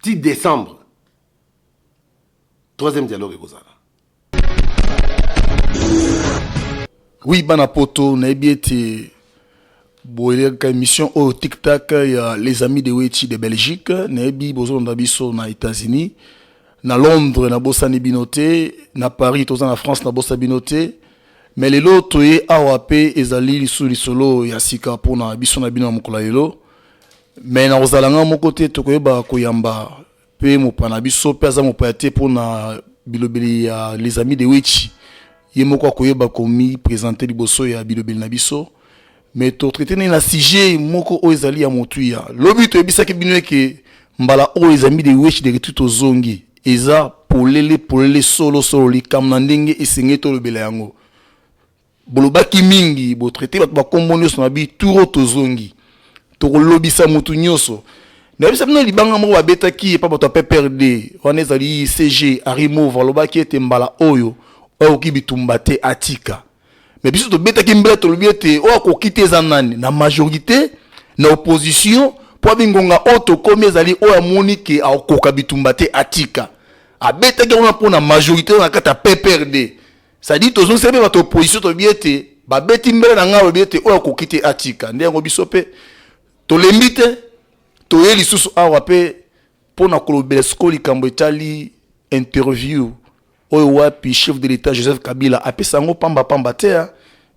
10 décembre. Troisième dialogue ekozala. Oui, Banapoto, Nabiete, Boeleka émission au TikTok, il y a les amis de Wechi de Belgique, Nabi Bozo Ndabiso na États-Unis, na Londres, na Bossa Nibinote, na Paris, tous en France, na Bossa Binote, mais les lots, tu es AWP, Ezali, Lissou, Lissolo, Yassika, pour na Biso na Bino Mokolaelo, mais na Ozalanga, mon côté, Tokoyeba, Koyamba, Pe Mopanabiso, Peza Mopayate, pour na Bilobeli, les amis de Wechi. Yemoko koyeba komi présenter liboso ya bilobeli na biso mais to traiter na sujet moko o ezali ya motuya lobi to ebisa ke bino ke mbala o ezami de wechi de tout ozongi eza polele solo li kamna ndenge esenge to lobela yango bolobaki mingi bo traiter bat ba kombonyo so na bi turo to zongi to lobisa mutu nyoso na bisa bino libanga moko babetaki e pa bato PPRD wana ezali CG arimo volobaki ete mbala oyo oki bitumbate atika mais biso to beta kimbela to lobiete o ko kite zanani na majorité na opposition po bingonga auto komi ezali o amoni ke akoka bitumbate atika abeta ke on pona majorité na kata PPRD ça dit to zon sebe ba to opposition to biete ba beti mbela na nga lobiete o ko kite atika ndengo biso pe to lembite to yeli susu awa pe pona kolobela skoli kambo etali interview oyo wapi chef de l'état Joseph Kabila apesa ngo pamba terre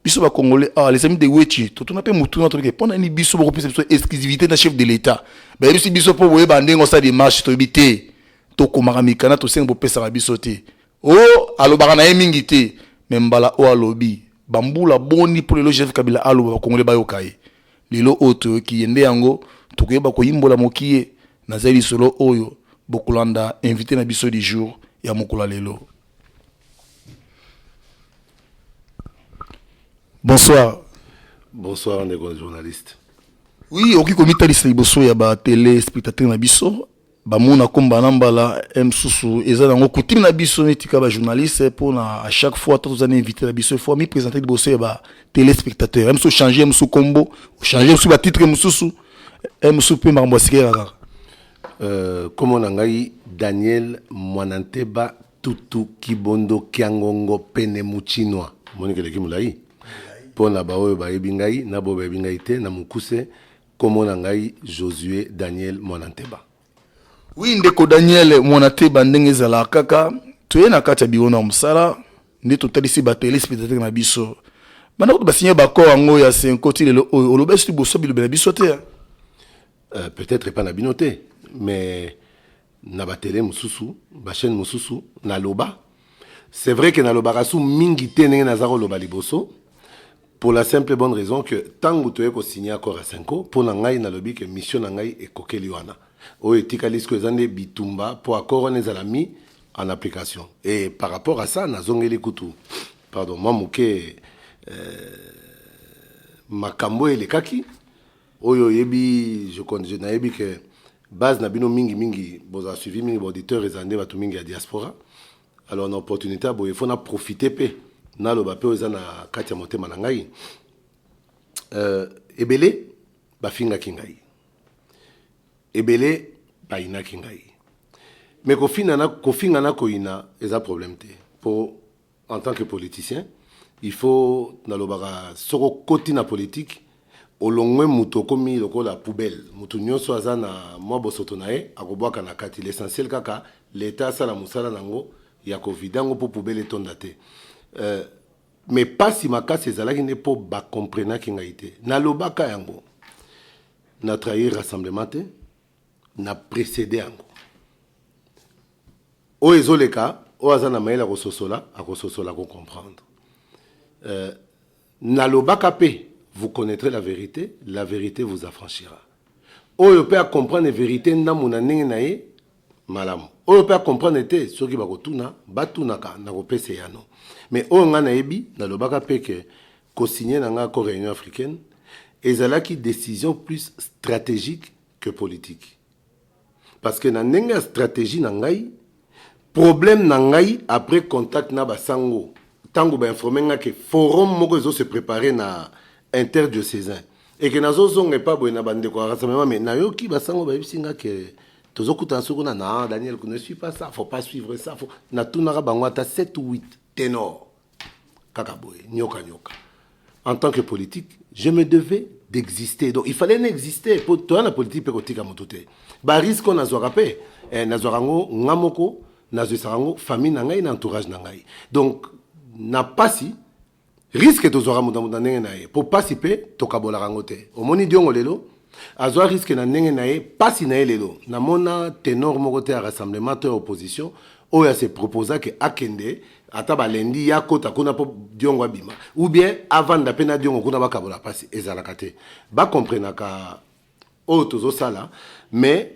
biso ba congolais les amis de Wechi to tuna pe mutu notre ke pona ni biso boko pesa biso exclusivité na chef de l'état ba biso po boye bandengo sa démarche to bité to komaka mikana to sengo pesa biso te o alobaka na yemingi te membala o alobi bambula boni pour le Joseph Kabila alo ba congolais ba yokai lelo oto ki yende yango to koyeba ko yimbola mokiye na zeli solo oyo bokulanda invité na biso du jour ya mokula lelo. Bonsoir. Bonsoir, les journalistes. Oui, ok, comme tu as dit, bonsoir, il y a des téléspectateurs na biso. Ba mona komba nambala msusu eza nango coutume na biso netika ba journaliste pour à chaque fois tous années invité na biso faut me présenter bonsoir ba téléspectateurs mso changer mso combo changer mso ba titre msusu mso pe marbo sikera comment nangai Daniel Mwananteba Tutu Kibondo Kiangongo Pene Muchinwa monique de kimulai pona baoyo ba ebingai na bo ba ebingai te na mukuse comment nangai Josué Daniel Mwananteba. Oui, ndeko Daniel Mwananteba ndenge zala kaka tuye na kati ya biona musala ndi totalisi ba téléspectateurs na biso bana ko ba signer ba ko ngo ya 5 ti lelo olobesi boso bilobela biso te peut-être pas na binoté mais na ba télé mususu ba chaîne mususu na loba c'est vrai que na loba rasu mingi te ndenge na zaro loba liboso pour la simple et bonne raison que tant que tu es signé accord à 5 ans pour ngai na lobi que mission ngai est kokeli wana o etika lisko ezande bitumba pour accord on ezala mis en application et par rapport à ça na zongeli kutu pardon moi muke makambo ele kaki oyo yebi je na yebi que base na bino mingi boza suivi mingi auditeur ezande batu mingi ya diaspora alors on a opportunité bo il faut na profiter pe na lo ba pe eza na kati ya motema na ngai ebele bafinga kingai ebele baina kingai mais kofinga na koina eza problème te pour en tant que politicien il faut na lo ba soko koti na politique olongwe muto komi lokola poubelle mutu nyonso aza na mwa bosoto na ye akobwaka na kati l'essentiel kaka l'état asala musala nango ya kovidango po poubelle etonda te mais pas si makasi ezalaki nde po bakomprenaki ngai te nalobaka yango na trahir rassemblement te na précédé yango oyo ezoleka oyo aza na mayele akososola kocomprendre nalobaka pe vous connaîtrez la vérité vous affranchira oyo pe a comprendre vérité ndamu na ndenge na ye malamu oyo pe a comprendre te soki bakotuna batunaka na kopesa yano mais oyo nga nayebi nalobaka pe ke kosigné na nga accord réunion africaine ezalaki décision plus stratégique que politique parce que na ndenge ya stratégie na ngai problème na ngai après contact na basango tango ba informer nga ke forum moko ezo se préparer na interdiocésain et que nazo zonga pa boye na bande ko rassemblement mais na yoki basango ba bisinga ke tozokuta sokona na Daniel ne suis pas ça, faut pas suivre ça, faut na tunara bangwata 7 ou 8 ténor kakaboy nyoka. En tant que politique, je me devais d'exister. Donc il fallait n'exister pour toi la politique peut kotika motote. Ba risque on azwaka pe nazwarango ngamoko nazwesarango famille na ngai na entourage na ngai. Donc na pasi risque tozwara mudamuda ndenge na ye pour participer tokabola rango te. Omoni diongo lelo azwa risque na ndenge na ye pasi na ye lelo. Na mona ténor moko te à rassemblement to opposition oya se proposa que akende ata balendi ya kota kuna po diongo abima ou bien avant d'apena diongo kuna bakabola pasi ezalaka te ba comprenaka o tozo sala mais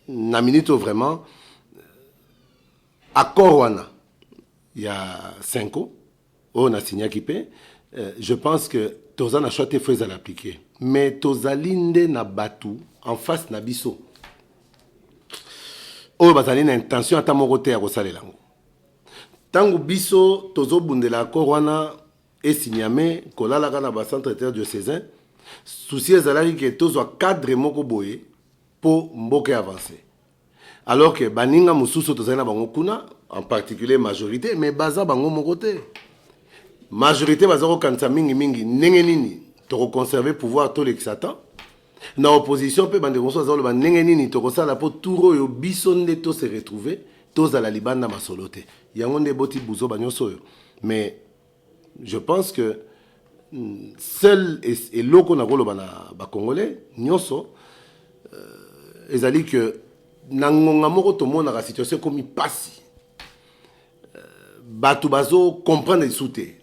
na minute vraiment accord wana il y a 5 ans on a signé pe je pense que toza na choix te faut l'appliquer mais tozalinde na batu en face na biso o bazali na intention ata moko te ya kosalela ngo tango biso tozo bundela accord wana esigname kolalaka na ba centre diocésain souci ezalaki ke tozwa cadre moko boye po mboka avancer alors que baninga mususu tozali na bango kuna en particulier majorité mais baza bango moko te majorité baza kokanisa mingi ndenge nini tokoconserver pouvoir to l'exatan na opposition pe bande konso azalo ba ndenge nini tokosala po touro yo biso nde to se retrouver tozala libanda masolo te yango nde boti buzo banyoso yo mais je pense que seul et loko na koloba na ba congolais nyonso ezali que nangonga moko to mona la situation comme pasi batu bazo comprendre soute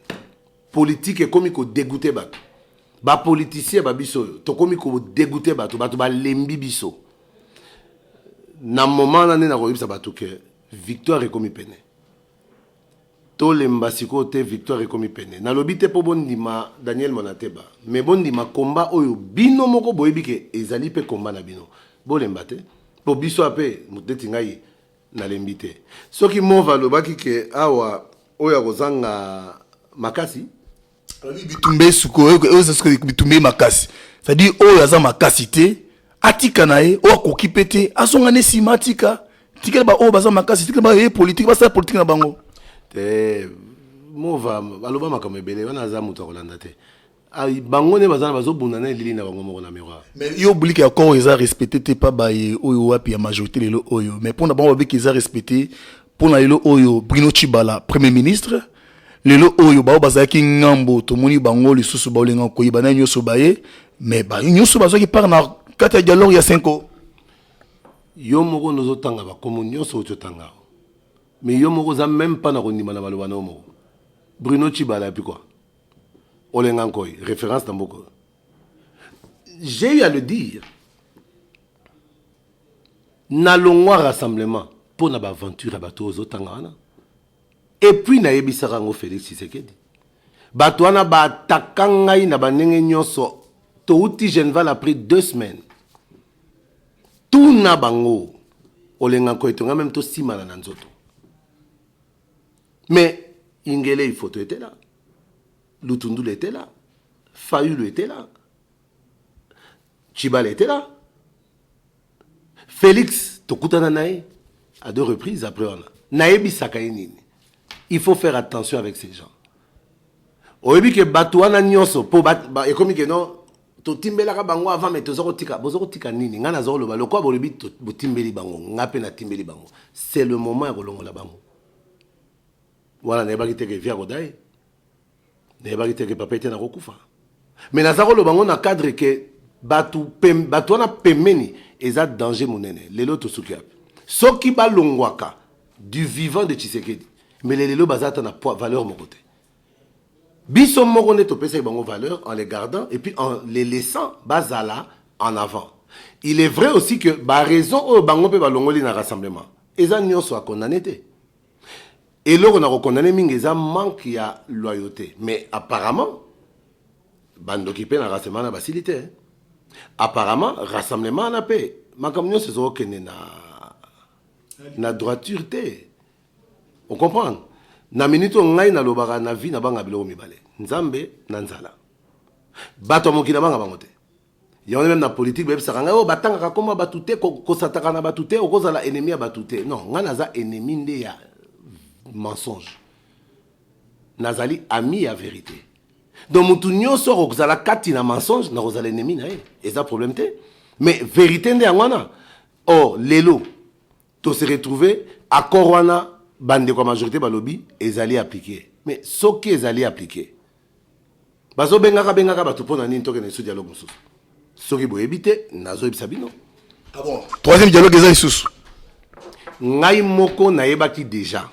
politique comme ko dégoûter batu ba politicien ba biso to comme ko dégoûter batu ba lembi biso na moment na na ko yebisa batu que victoire est comme peine to lemba siko te victoire est comme peine na lobite po bondima Daniel Monateba mais bondima combat oyo bino moko boyebi ke ezali pe combat na bino bo lemba te po biso ape muteti ngai na lembite soki mova lobaki ke awa oya kozanga makasi bitumbe suko bitumbe makasi c'est-à-dire oyo aza makasi te atika na ye o akoki pete azonga ne simatika tika ba o baza makasi tika ba ye politique ba sa politique na bango te mova aloba makamo ebele wana aza mutu akolanda te bango ne bazana bazobunda na lili na bango moko na miroir mais yo oublie que accord eza respecté te pa ba ye oyo wapi ya majorité lelo oyo mais pour na bango ba ki eza respecté pour na lelo oyo Bruno Tshibala premier ministre lelo oyo bao bazaki ngambo tomoni bango lisusu baolenga koyiba na nyoso baye mais ba nyoso bazaki par na kata dialogue ya 5 ans yo moko nozo tanga ba comme nyoso oto tanga mais yo moko za même pas na kondima na maloba na moko Bruno Tshibala puis quoi olenga koy référence d'amboko j'ai eu à le dire na longwa rassemblement pour na ba aventure bato ozotanga wana et puis na yebisaka ngo Félix Tshisekedi bato wana ba takangai na banenge nyonso to uti Genval a pris 2 semaines tout na bango olenga ko etonga même to simana na nzoto mais Ingele photo était là Lutundul était là Fayulu était là Tshibala était là Félix tokutana nae à 2 reprises après on a naebisaka nini. Il faut faire attention avec ces gens. Oyebi ke batouana nyonso po et comme que non to timbelaka bango avant mais tozoko tika nini ngana zo lo baloko bolobi to timbeli bango ngape na timbeli bango c'est le moment ya kolongola bango voilà ne ba kiteke via godai ne ba kiteke papa ete na kokufa mais nazako lo bango na cadre que batouana pemeni eza danger monene lelo to sukiap soki balongwaka du vivant de Tshisekedi mais les lelo bazata na valeur mokote biso moko ne to pesa bango valeur en les gardant et puis en les laissant bazala en avant. Il est vrai aussi que ba raison o bango pe balongoli na rassemblement eza nyonso a condamné te et là on a condamné mingi eza manque ya loyauté mais apparemment bando qui pe na rassemblement na facilité apparemment rassemblement na pe makamnyo se zo kene na droiture te on comprend. Na minute ngai na lobaka na vie na banga biloko mibale nzambe na nzala bato mokila banga bango te Il y a même dans la politique, même ça oh batanga comme batute ko sataka na batute o ko la ennemi à batute. Non, nga naza ennemi ndé ya mensonge. Nazali ami à vérité. Donc mutu nyonso ko la kati na mensonge na kozala ennemi na ye. Et ça problème té. Mais vérité ndé ngwana. Oh lelo to se retrouver accord wana bande ko majorité balobi ezali appliqué. Mais ce qui ezali appliqué. Bazo bengaka batu pona nini toke na sous dialogue mususu. Soki boyebite nazo ebisabino. Ah bon. Troisième dialogue eza isusu. Ngai moko nayebaki déjà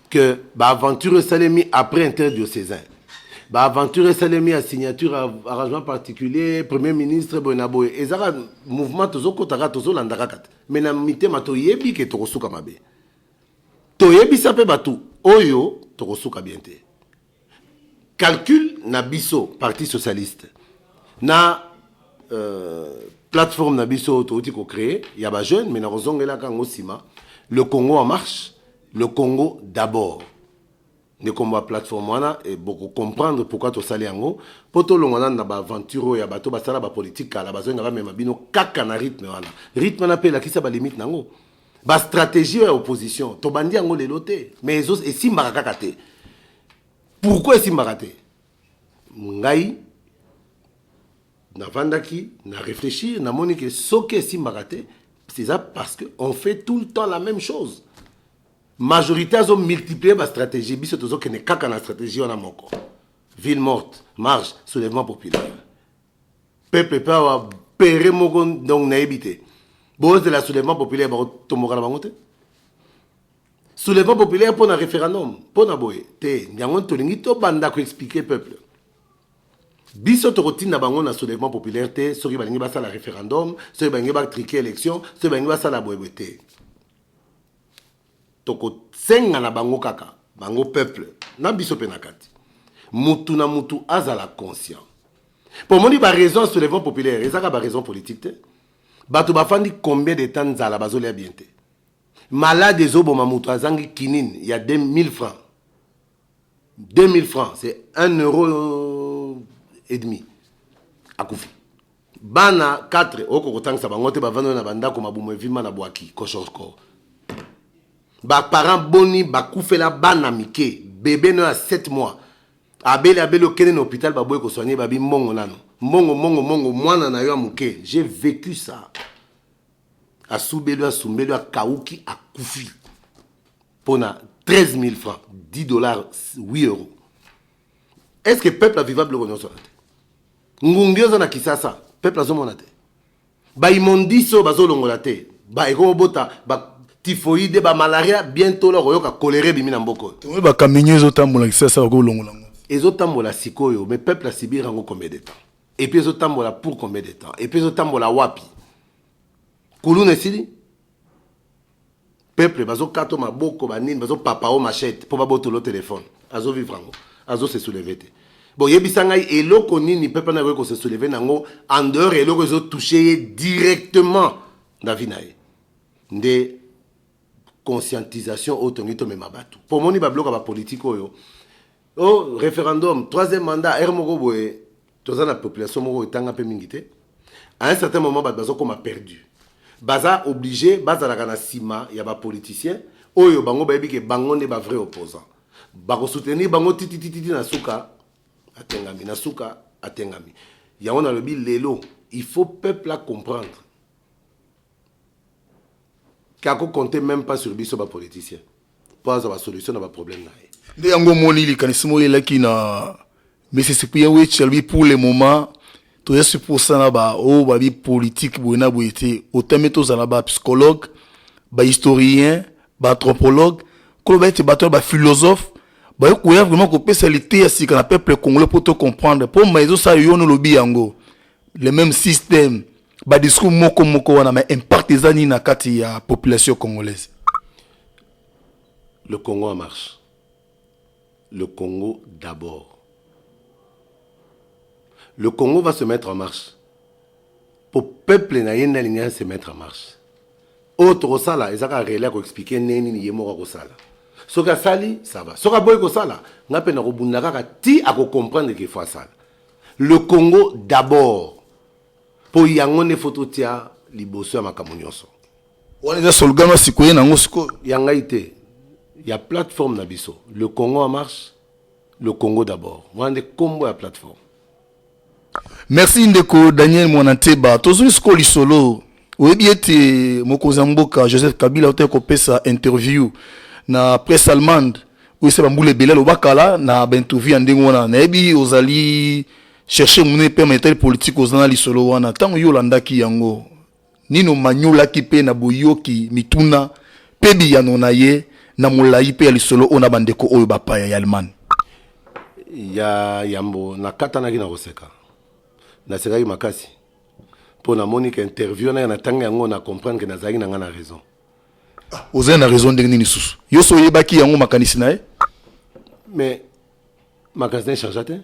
que ba aventure salemi après interdiocésain. Ba aventure salemi à signature arrangement particulier premier ministre Bonaboy ezaka mouvement tozokotaka tozolandaka kata. Mais na mitema toyebi ke tokosuka mabe. Toyebisa pe batu oyo tokosuka bien te. Calcul na biso parti socialiste. Na plateforme Nabiso Autotiko créé, il y a des jeunes, mais nous avons le Congo en marche, le Congo d'abord. Nous avons plateforme et beaucoup comprendre pourquoi tu sali ango. Pour tout le monde, on a aventure, il y a bateau, basala ba politique, la base, on a même bino kaka na rythme wana. Rythme na pe la kisa ba limite nango. Ba stratégie et opposition, to bandi ango le loté, mais et si marakaka te. Pourquoi si marakate? Ngai na vandaki, na réfléchir, na moni que ce qui est si maraté, c'est ça parce qu'on fait tout le temps la même chose. Majorité ont multiplié la stratégie, biso tozo que ne kaka na stratégie on a moko. Ville morte, marche, soulèvement populaire. Peuple peut avoir péré moko donc na habité. Bon de la soulèvement populaire ba tomora na bangote. Soulèvement populaire pour un référendum, pour na boye. Te, nyango tolingi to banda ko expliquer peuple. Biso torotine na bango na soulèvement populaire te soki balingi basala référendum soki balingi ba triquer élection soki balingi basala boyebote toko senga na bango kaka bango peuple na biso pe na kati mutu na mutu azala conscient pour moni ba raison soulèvement populaire ezaka ba raison politique te bato bafandi combien de temps nzala bazolia bien te malade ezoboma mutu azangi kinine il y a 2000 francs 2000 francs c'est 1 € et demi akufi bana 4 oko kotangisa bango te bavanda na bandako mabumo evima na bwaki koshoko ba parents boni bakufela bana mike bébé no à 7 mois abeli okene na hôpital baboye ko soigner babi mongo nano mongo mwana na yo amuke j'ai vécu ça asumbelu kauki akufi pona 13 000 francs 10 $, 8 €. Est-ce que le peuple a vivable le sur la terre? Ngungioza na kisasa peuple azomona te ba imondiso bazolongola te ba ekobota ba typhoïde ba malaria bientôt la royoka choléra bimina mboko to ba kamenyo ezotambola kisasa bakolongola ngo ezotambola sikoyo mais peuple a subir ngo combien de temps et puis ezotambola pour combien de temps et puis ezotambola wapi kuluna sili peuple bazokato maboko banini bazo papa o machette pour ba boto le téléphone azo vivre ngo azo se soulever te. Bon, yebisangai eloko nini peuple na ko se soulever nango en dehors eloko ezo toucher directement na vie na ye. Nde conscientisation otongito me mabatu. Pour moni ba bloka ba politique oyo. Oh, référendum, troisième mandat, moko boye, toza na population moko etanga pe mingité. À un certain moment bazo comme perdu. Baza obligé, baza la kana sima ya ba politicien oyo bango ba yebi ke bango ne ba vrai opposant. Ba ko soutenir bango titi na suka atengami nasuka atengami ya on a le bil lelo il faut peuple à comprendre kako compter même pas sur biso ba politicien pas avoir solution na ba problème na nde yango moni likanisimo elaki na Mississippi ya chelbi pour le moment to yesu pour ça na ba o ba bi politique boina boité autant to za ba psychologue ba historien ba anthropologue ko ba te ba philosophe bah il y a vraiment que spécialité si qu'on appelle peuple congolais pour te comprendre pour mais ça yo no lobi yango le même système bah discours moko wana mais impact des années na kati ya population congolaise. Le Congo en marche. Le Congo d'abord. Le Congo va se mettre en marche. Pour peuple na yenda linga se mettre en marche. Autre sala ezaka relais ko expliquer neni ni yemo ko sala. Soka sali, ça va. Soka boy ko sala, nga pe na ko bunda kaka ti ako comprendre qu'il faut ça. Le Congo d'abord. po yango ne photo tia liboso ya makambo nyonso. On est slogan wa sikoye nango siko. Yanga ite. Il y a plateforme na biso. Le Congo en marche, le Congo d'abord. Wande kombo ya plateforme. Merci ndeko Daniel Mwananteba. Tozui siko lisolo. Oyebi ete mokonzi ya mboka Joseph Kabila ote kopesa interview na presse allemande où se bambule belelo bakala na interview ndenge wana. Na yebi ozali chercher mune permettre politique ozana lisolo wana. Tango yo landaki yango. Nino manyola ki pe na boyoki mituna pebi ya nona ye na molai pe ya lisolo ona bandeko oyo bapaya ya Allemagne. Ya yambo na katana ki na koseka. Na sekaki makasi. Pour na monique interview na tanga yango na comprendre que nazaki na ngana raison. Oza na raison ndenge nini susu. Yo so yebaki yango makanisi na ye. Mais makanisi na changeate.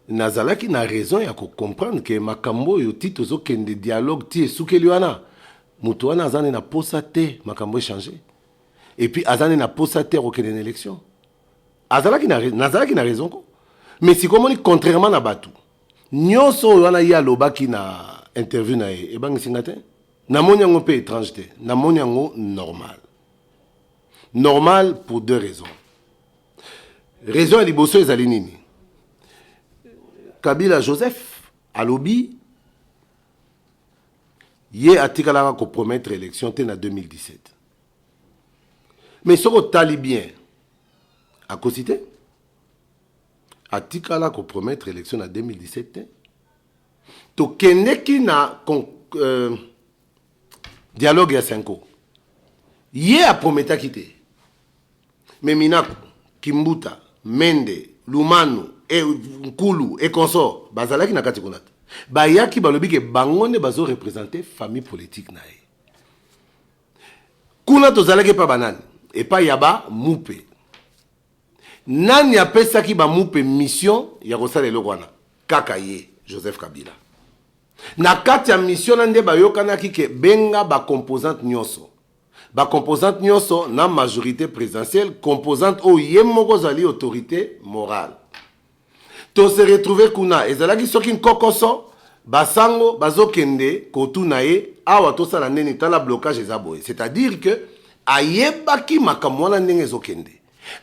Nazalaki na raison ya ko comprendre que makambo yo tito zo kende dialogue ti esukeli wana. Mutu wana azane na posa te makambo changer. Et puis azane na posa te ko kende élection. Nazalaki na raison ko. Mais si comme on contrairement na batu. Nyonso wana ya lobaki na interview na e bangisinga te. Na moni yango pe étrange te. Na moni yango normal. Normal pour deux raisons. Raison ya liboso ezali nini? Kabila Joseph alobi ye atikala ko promettre élection te na 2017. Mais soko tali bien à cosité atikala ko promettre élection en 2017 to keneki na dialogue ya 5 ans ye a prometa kité mais Minaku Kimbuta Mende Lumanu et Nkulu et consort bazalaki na kati kunata bayaki balobi ke bangone bazo représenter famille politique na ye kuna to zalaki pa banani et pas yaba mupe nani apesaki ba mupe mission ya kosala eloko wana kaka ye Joseph Kabila na kati ya mission na nde bayokanaki ke benga ba composante nyonso na majorité présidentielle composante o ye moko zali autorité morale to se retrouver kuna ezalaki soki nkokoso basango bazokende kotuna ye awa tosala neni tala blocage ezaboye c'est-à-dire que ayebaki makambo wana ndenge ezokende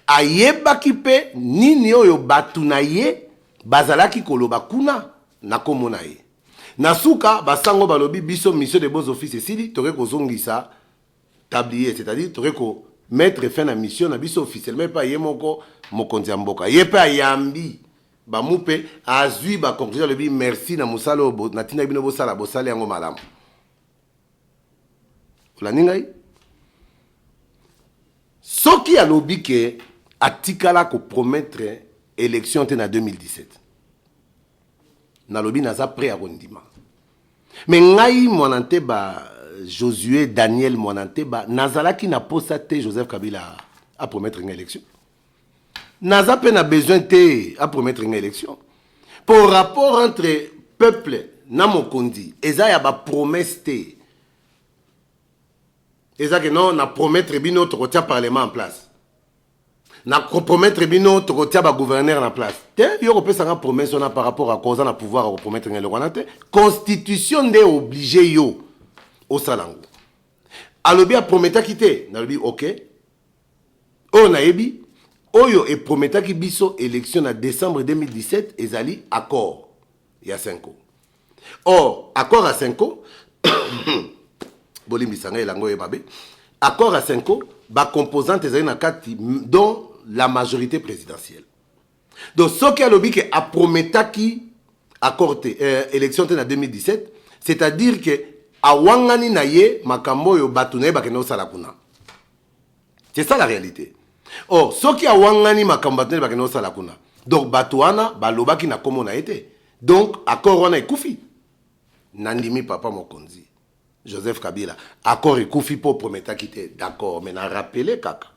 ayebaki pe nini oyo batuna ye bazalaki koloba kuna na komona ye na suka basango balobi biso mission de bons offices esili toke kozongisa tablier c'est-à-dire toke ko mettre fin na mission na biso officiellement pa ye moko mokonzi ya mboka ye pe ayambi ba mupe azui ba conclusion lobi merci na musalo na tina bino bosala bosala yango malamu la ningai soki alobi ke atikala ko promettre élection te na 2017 na lobi naza prêt à kondima mais ngai Mwananteba Josué Daniel Mwananteba nazalaki na posa te Joseph Kabila à promettre une élection naza pe na besoin te à promettre une élection pour rapport entre peuple na mokondi eza ya ba promesse te eza que non na promettre bino to kotia parlement en place na promettre bino to kotia ba gouverneur en place te yo ko pesa nga promesse on a par rapport à cause na pouvoir à promettre ngelo wana te constitution nde obligé yo au salango alobi a prometa kité na lobi OK on a ebi oyo et prometa ki biso élection en décembre 2017 ezali accord il y a 5 ans or accord à 5 ans bolimbisanga elango yebabe accord à 5 ans ba composante ezali na kati dont la majorité présidentielle donc ce qui a lobby que a prometa ki accordé élection en 2017 c'est-à-dire que awangani na ye makambo yo batuna ba keno sala kuna c'est ça la réalité. Oh, ce qui a wangani makambatne ba keno sala kuna. Donc batuana balobaki na komo na été. Donc accord wana ekufi. Nandimi papa mokonzi. Joseph Kabila. Accord ekufi pour prometa kité. D'accord, mais na rappeler kaka.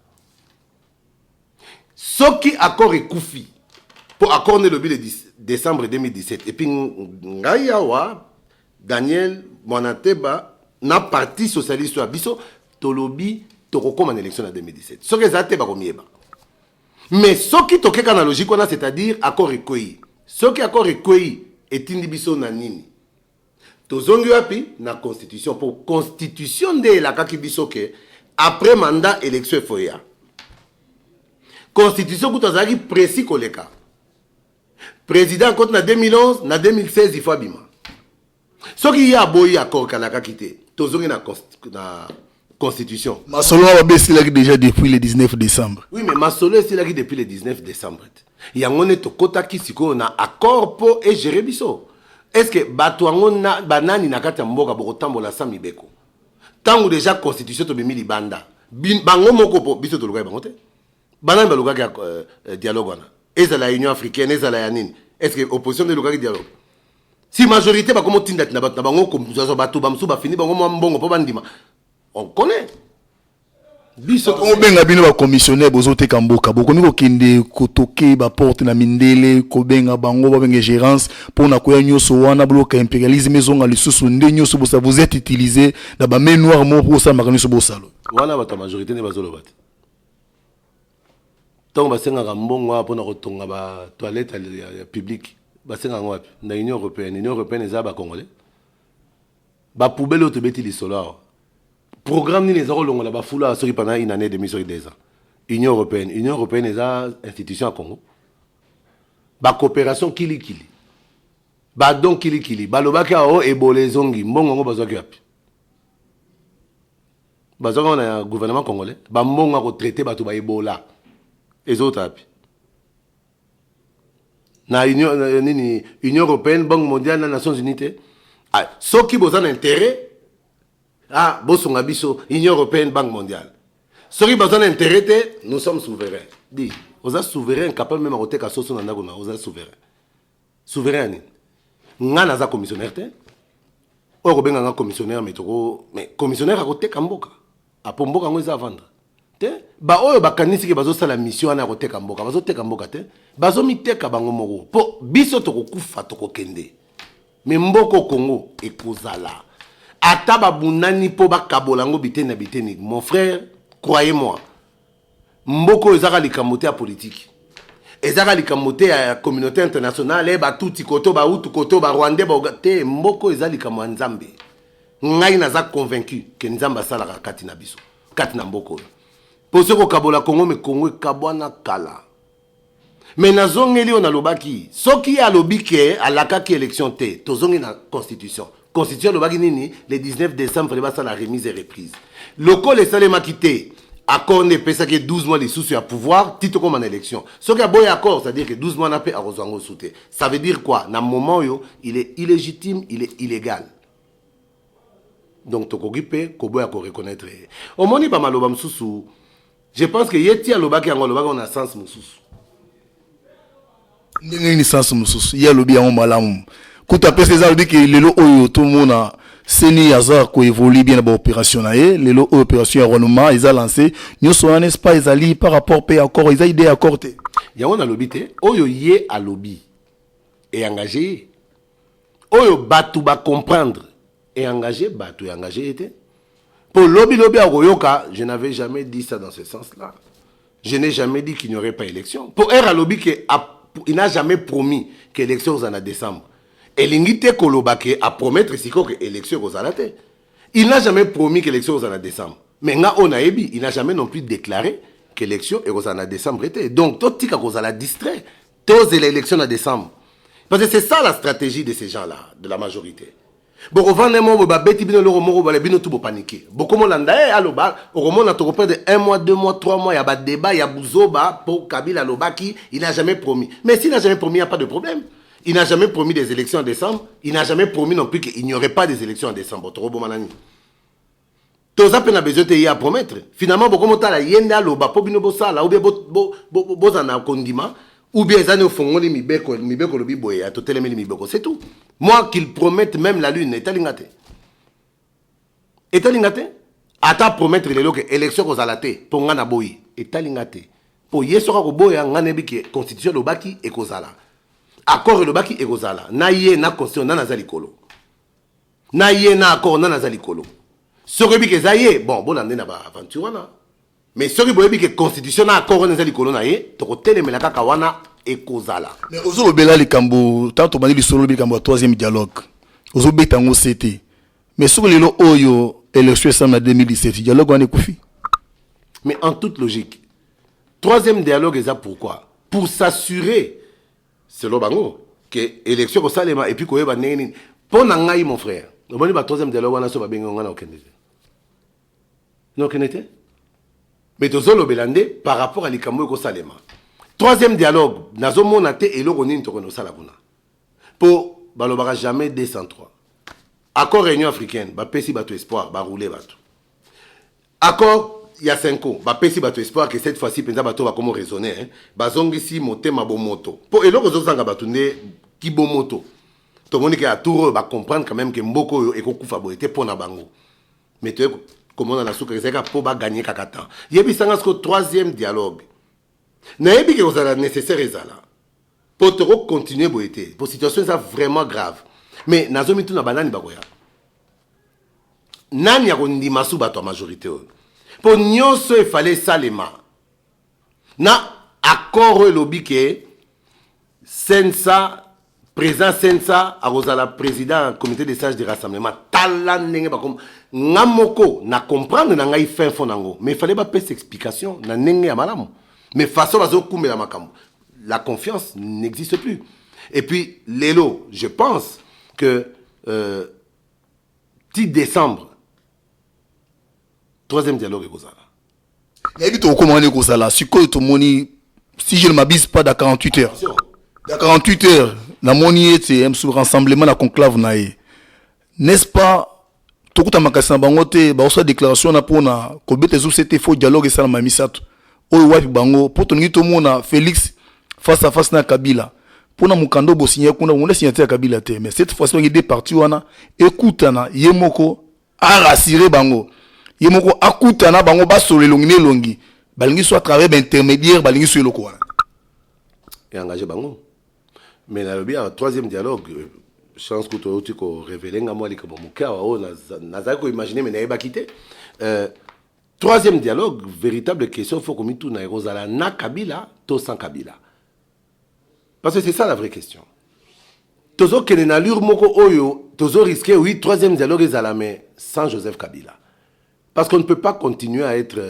Ce qui accord ekufi pour accord le 10 décembre 2017 et puis ngayawa Daniel Mwananteba na parti socialiste wa biso tolobi tokokoma en élection en 2017. Ce que ça te ba komieba. Mais ce qui toke kana logique on a c'est-à-dire accord ekoi. Ce qui accord ekoi etindi biso na nini. tozongi wapi na constitution pour constitution nde la kaki biso ke après mandat élection foya constitution kuta zaki précis koleka président contre na 2011 na 2016 il faut abima soki ya boyi accord kanaka kité tozongi na constitution Masolo a baissé déjà depuis le 19 décembre. oui mais Masolo c'est là depuis le 19 décembre yangone to kota kisiko na accord pour et gérer biso est-ce que bato na banani na kati mboka boko tambola sa mibeko tangu déjà constitution to bimi libanda bango moko po biso to luka bango te banani ba luka ka dialogue wana ezala union africaine ezala ya nini est-ce que opposition de luka dialogue si majorité ba komo tinda na bango ko bato ba msu ba fini bango mbongo po bandima on connaît biso on benga bino ba commissionnaire bozote kamboka bokoni ko kende kotoke ba porte na mindele ko benga bango ba benga gérance pour na koya nyoso wana bloka impérialisme ezonga lisusu nde nyoso bosa vous êtes utilisé na ba main noire mo pour ça makani so bosalo wana ba majorité ne bazolo bat donc basenga mbongo pour na kotonga ba toilette publique basenga ngwapi na union européenne eza ba congolais ba poubelle auto beti lisolo programme ni les longo la bafula soki pendant une année et demie sur 2 ans union européenne est une institution à Congo ba coopération kili ba don kili ba lobaka o ebole zongi mbongo ngo bazwaki yapi bazwaka na gouvernement congolais ba mbongo ko traiter bato ba ebola ezota yapi na union européenne banque mondiale na nations unies soki bozana intérêt bosonga biso Union européenne banque mondiale soki bazana intérêt nous sommes souverains dit oza souverain capable même à ka soso na ndako na oza souverain ni ngana za commissionnaire te o benga nga commissionnaire mais commissionnaire akoteka mboka apo mboka ngo eza vendre te ba oyo bakanisi ke bazo sala mission na akoteka mboka bazo teka mboka te bazo miteka bango moko po biso to kokufa to kokende mais mboko Congo ekozala Ataba bunani po bakabolango biteni mon frère croyez-moi mboko ezaka likamote ya politique ezaka likamote ya communauté internationale ba tuti koto ba utu koto ba rwandais ba te mboko ezali kamo nzambe ngai naza convaincu que nzamba sala kati na biso kati na mboko po seko kabola Congo me Congo kabwana kala mais nazongeli on alobaki soki alobike alaka ki élection te tozongi na constitution le Baginini, le 19 décembre, il va la remise et reprise. Le col est salé quitté. Accord n'est pas ça que 12 mois les sous à pouvoir, titre comme en élection. Ce qui a beau accord, c'est-à-dire que 12 mois n'a pas à rejoindre sauter. Ça veut dire quoi? Dans le moment où il est illégitime, il est illégal. Donc, Tokogipe, Kobo a reconnaître. Au moment où pas mal au sous, je pense que Yeti a l'obaki on a sens moussous. Il y a sens moussous. Il y a l'obi en malam. Quand après ces arbres que les lots tout le monde a seni hasard qui évolue bien dans l'opération les lots opération Renouma ils a lancé nous sommes n'est pas ils allient par rapport à encore ils a idée accordé il y a on a lobby té oyo yé à lobby et engagé oyo batu ba comprendre et engagé batu et engagé était pour lobby à Royoka je n'avais jamais dit ça dans ce sens-là je n'ai jamais dit qu'il n'y aurait pas élection pour à lobby il n'a jamais promis que l'élection en a décembre. Et l'ingité Kolobake a promettre que l'élection aux alaté. Il n'a jamais promis que l'élection aux en décembre. Mais on a ébi, il n'a jamais non plus déclaré que l'élection aux en décembre était. Donc, tout tika aux la distrait. Tous l'élection en décembre. Parce que c'est ça la stratégie de ces gens-là, de la majorité. Bon, au vent des mots, beti bino loro moro bale bino tout paniquer. Bon, comme on l'a allo ba, au roman on a trop près de 1 mois, 2 mois, 3 mois, il y a pas de débat, il y a bouzoba pour Kabila Lobaki, il n'a jamais promis. Mais s'il n'a jamais promis, il n'y a pas de problème. Il n'a jamais promis des élections en décembre. Il n'a jamais promis non plus qu'il n'y aurait pas des élections en décembre. Trop bon manani. Tous a besoin de y à promettre. Finalement, beaucoup de la yenda loba pobino bosala ou bien bozana kondima ou bien zane au fond mi beko lobi boye à totel mi beko. C'est tout. Moi qu'ils promettent même la lune. Etalingate. Ata promettre les loke élection aux alate pour ngana boyi. Etalingate. Pour yesoka ko boya ngane bi que constitution lobaki et kozala. Accord le baki egozala na ye na constitution na nazali kolo na ye na accord na nazali kolo soki ke zaye bon bolande na ba aventure na mais soki boyebi ke constitution na accord na nazali kolo na ye to kotelemela kaka wana ekozala mais ozolo bela likambo tant to bandi lisolo likambo troisième dialogue ozobeta ngo c'était mais sur les lo oyo élection ensemble en 2017 dialogue on est koufi. Mais en toute logique, troisième dialogue est ça pourquoi? Pour s'assurer, selon Bango, que l'élection au Salema et puis qu'on va neni. Pour n'engager mon frère. On va dire troisième dialogue on a sur Babenga on a aucun été. Non aucun été. Mais tous les Belandais par rapport à l'Ikambo au Salema. Troisième dialogue, nazo monate et lo roni ntokono salabuna. Pour balobara jamais 203. Accord réunion africaine, ba pesi bato espoir, ba rouler bato. Accord il y a 5 ans, bah pesi bato espoir que cette fois-ci penza bato va comment raisonner hein. Ba zongisi motema bo moto. Po eloko zozanga bato ne ki bo moto. To moni que a tour ba comprendre quand même que mboko e ko kufa bo était pona bango. Mais tu comment on a la souka c'est ka po ba gagner kakata. Yebi sanga ce troisième dialogue. Na yebi que vous avez nécessaire ezala. Pour te continuer bo été. Pour situation ça vraiment grave. Mais nazomi tuna banani bakoya. Nani ya kondima su bato majorité. Pour nous, il fallait Salema. Na accord le lobby que Sensa, président Sensa, a la président du comité des sages de rassemblement. Talan nenge bakom. Ngamoko na comprendre na ngai fin fonango. Mais il fallait pas payer explication na nenge amalam. Mais façon bazo kumbe la makambo. La confiance n'existe plus. Et puis Lelo, je pense que 10 décembre troisième dialogue est Gozala. Et puis, tu recommandes Gozala. Si je ne m'abuse pas, dans 48 heures. Dans 48 heures, la monnaie est un rassemblement, la conclave. N'est-ce pas? Tu as makasi na bango te ba osa déclaration na pona ko bete zo c'était faux dialogue et ça na misato. O wapi bango pour tongi to mona Félix face à face na Kabila. Pona mukando bo signer kuna on laisse signer Kabila te mais cette fois-ci il y a des partis wana écoutana yemoko a rassurer bango. Yemoko akutana bango ba solo longi longi balingi soit à travers intermédiaire balingi sur le coin et engagé bango mais la lobby un troisième dialogue chance que tu ko révéler nga moi li ko moka o na ko imaginer mais na ba quitter troisième dialogue véritable question faut que tout na Rosala na Kabila to sans Kabila parce que c'est ça la vraie question tozo kene na lure moko oyo tozo risquer oui troisième dialogue ezala mais sans Joseph Kabila. Parce qu'on ne peut pas continuer à être...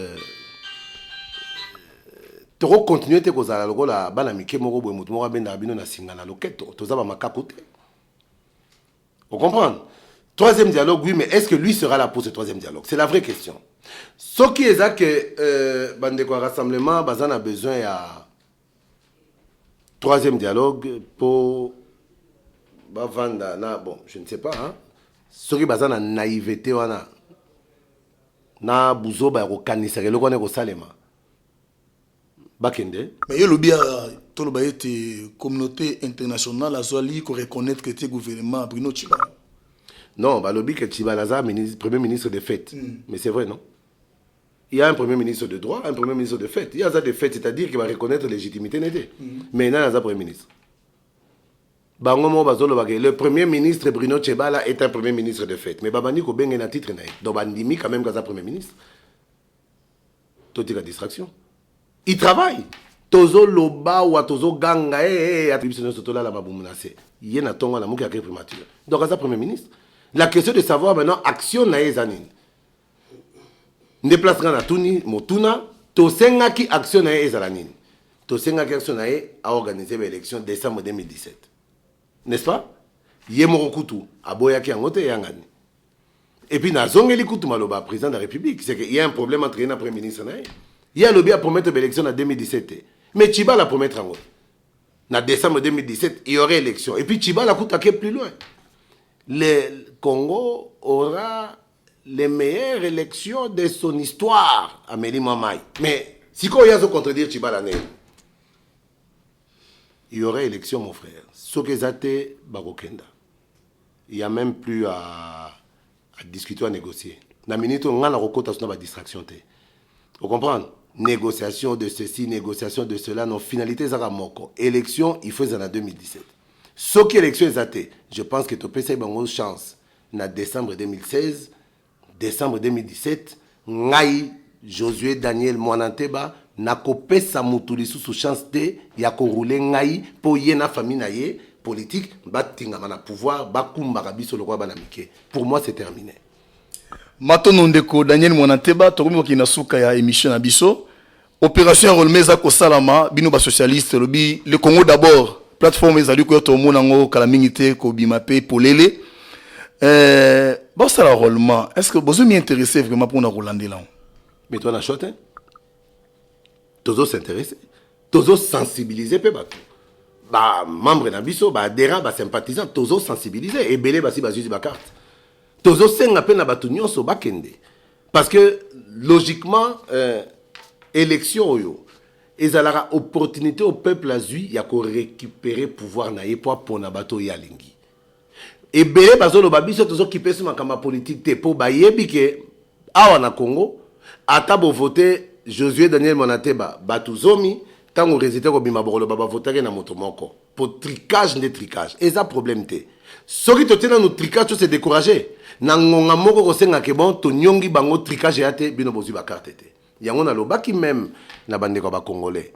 Toro continuer te kozala lokola bana mike moko boye mutu moko benda bino na singa na loketo toza ba makakote. Vous comprenez? Troisième dialogue, oui, mais est-ce que lui sera là pour ce troisième dialogue? C'est la vraie question. Ce qui est ça que bandeko rassemblement bazan a besoin à troisième dialogue pour bavanda na bon, je ne sais pas hein. Ce qui bazan a naïveté wana na buzo ba ko kanisa ke lokone ko salema bakende mais le bien tout le baïté communauté internationale a zoli ko reconnaître que le gouvernement Bruno Tchiba non ba lobi que Tchiba Laza premier ministre de fait mais c'est vrai non il y a un premier ministre de droit un premier ministre de fait il y a ça de fait c'est-à-dire qu'il va reconnaître légitimité n'était mais non ça premier ministre Bangomo bazolo bagé le premier ministre Bruno Tchebala est un premier ministre de fait mais babani ko benga na titre na donc bandimi quand même comme premier ministre totika distraction il travaille tozo loba ou tozo ganga attribution sotola la babu menacé yena tonga na muki akre primature donc ça premier ministre la question de savoir maintenant action na ezanine déplacement na tuni motuna to senga ki action na ezalanine to senga ki action na a organiser l'élection décembre 2017. N'est-ce pas? Yemorokutu, aboyaki angote yangani. Et puis, nazongeli kutu maloba, président de la République, c'est qu'il y a un problème entre un premier ministre. Il y a lobby à promettre l'élection en 2017. Mais Tchiba la promettre en en décembre 2017, il y aurait élection. Et puis Tchiba la coûte à plus loin. Le Congo aura les meilleures élections de son histoire, Amélie Mamaï. Mais si on y a contredire Tchiba l'année, il y aurait élection, mon frère. Ce que zate Barokenda. Il n'y a même plus à discuter, à négocier. Na minute on a la recota sur la distraction. Vous comprenez? Négociation de ceci, négociation de cela, non, finalité zara moko. Élection, il faut en 2017. Ce qui élection est zate, je pense que tu peux essayer une chance. En décembre 2016, décembre 2017, Ngai, Josué Daniel Mwananteba, na kopesa mutulisu sous chance te ya ko rouler ngai po yena famille na ye politique batingama na pouvoir bakumbaka biso lokwa bana mike. Pour moi c'est terminé. Matono ndeko Daniel Monateba tokomi kina suka ya émission na biso. Opération Rolmeza ko salama bino ba socialiste lobi le Congo d'abord plateforme ezali ko to mona ngo kala mingité ko bimape polele. Bon ça la Rolma, est-ce que vous m'y intéressez vraiment pour na Rolande là? Mais toi na shot hein? Tozo s'intéresser, tozo sensibiliser pe bato. Ba membre na biso, ba adhérent, ba sympathisant, tozo sensibiliser et belé basi bazuzi ba carte. Tozo senga pe na bato nyonso bakende. Parce que logiquement élection oyo ezalaka opportunité au peuple azui ya ko récupérer pouvoir na ye pour na bato ya lingi. Et belé bazolo babiso tozo kipesi makamba politique te po ba yebi ke awa na Congo ata bo voter Josué Daniel Monateba batuzomi tango résultat ko bima bokolo baba voter na moto moko pour tricage ne tricage et ça problème te soki to tena no tricage c'est décourager na ngonga moko ko senga ke bon to nyongi bango tricage ya te bino bozu ba carte te yango na lobaki même na bande ko ba congolais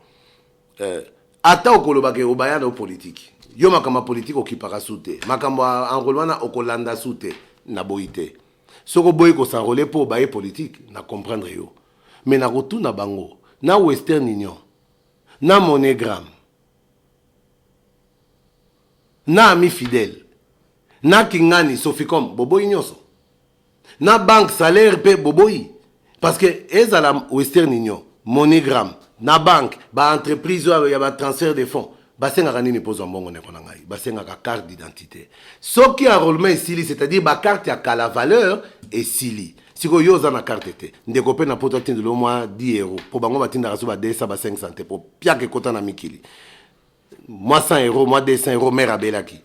ata okoloba ke obaya na politique yo makamba politique okipaka sute makambo enrôlement na okolanda sute na boité soko boy ko s'enrôler pour baye politique na comprendre yo mais na retour na bango na Western Union na MoneyGram na Ami Fidèle na Kingani Soficom boboyi nyonso na banque salaire pe boboyi parce que ezala Western Union MoneyGram na banque ba entreprise ya ba transfert de fonds basenga nini pozo mbongo ne kona ngai basenga ka carte d'identité soki enrôlement esili c'est-à-dire ba carte ya kala valeur esili siko yoza na carte te ndeko pe na poto tindelo au moins 10 euros pour bango batinda raso ba 200 ba 500 te pour piake kota na mikili moi 100 euros moi 200 euros mère abelaki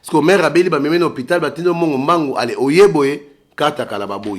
parce que mère abeli ba meme na hôpital batindo mongo mangu ale oyeboye carte kala baboyi